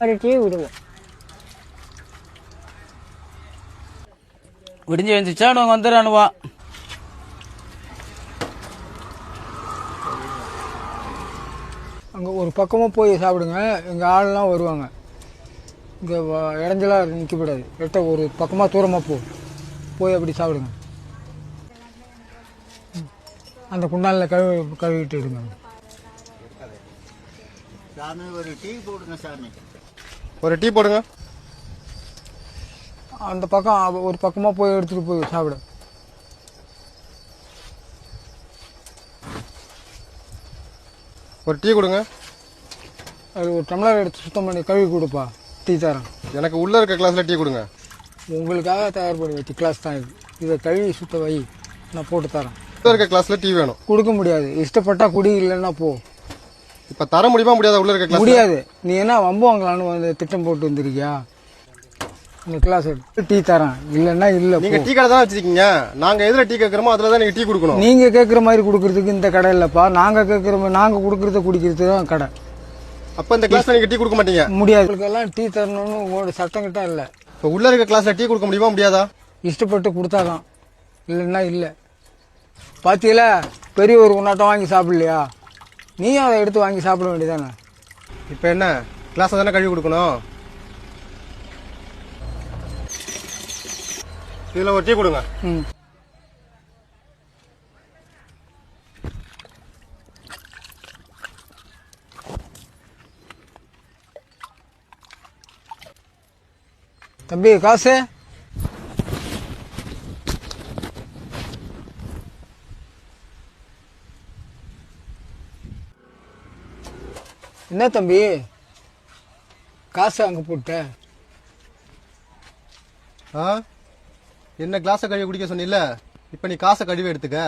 ஒரு டீ விடுவோம். விடிஞ்சு வந்துச்சா அவங்க வந்துடுறானுவா. அங்கே ஒரு பக்கமாக போய் சாப்பிடுங்க. எங்கள் ஆள்லாம் வருவாங்க. இங்கே இடைஞ்சலாக நிற்கக்கூடாது. கரெக்டாக ஒரு பக்கமாக தூரமாக போய் அப்படி சாப்பிடுங்க. அந்த குண்டானில் கழுவிட்டு எடுங்க. ஒரு டீ போடுங்க சாமி. ஒரு டீ போடுங்க. அந்த பக்கம் ஒரு பக்கமாக போய் எடுத்துகிட்டு போய் சாப்பிடு. ஒரு டீ கொடுங்க. அது ஒரு டம்ளர் எடுத்து சுத்தம் பண்ணி கழுவி கொடுப்பா. டீ தரேன். எனக்கு உள்ளே இருக்க கிளாஸில் டீ கொடுங்க. உங்களுக்காக தயார் பண்ணி வச்சு கிளாஸ் தான் இது. இதை கழுவி சுத்த வை, நான் போட்டு தரேன். உள்ளே இருக்க கிளாஸில் டீ வேணும். கொடுக்க முடியாது. இஷ்டப்பட்டா குடி, இல்லைன்னா போ. இப்போ தர முடியுமா முடியாதா? உள்ளே இருக்க கிளாஸ் முடியாது. நீ என்ன வம்பு வாங்கலான்னு வந்து திட்டம் போட்டு வந்திருக்கியா? இந்த கிளாஸ் எடுத்து டீ தரேன், இல்லைன்னா இல்லை. நீங்க டீ கடை தான் வச்சிருக்கீங்க. நாங்க எதுல டீ கேட்கறோமோ அதுல தான் நீங்க டீ கொடுக்கணும். நீங்க கேட்குற மாதிரி கொடுக்கறதுக்கு இந்த கடை இல்லப்பா. நாங்க கொடுக்கறத குடிக்கிறது தான் கடை. அப்ப இந்த கிளாஸ்ல நீங்க டீ கொடுக்க மாட்டீங்க? முடியாது. உங்களுக்கெல்லாம் டீ தரணும்னு உங்களோட சட்டம் கிட்ட இல்லை. இப்போ உள்ள இருக்க கிளாஸ்ல டீ கொடுக்க முடியுமா முடியாதா? இஷ்டப்பட்டு கொடுத்தாதான், இல்லைன்னா இல்லை. பாத்தீங்களா, பெரிய ஒரு உன்னாட்டம் வாங்கி சாப்பிடலையா? நீயும் அதை எடுத்து வாங்கி சாப்பிட வேண்டியதானே. இப்போ என்ன கிளாஸ் தானே கழுவி கொடுக்கணும். இதுல ஒரு டீ கொடுங்க. ம். தம்பி காசு? என்ன தம்பி காசு அங்கே போட்ட? என்ன கிளாஸை கழுவி குடிக்க சொன்னில்ல, இப்போ நீ காசை கழுவி எடுத்துக்க.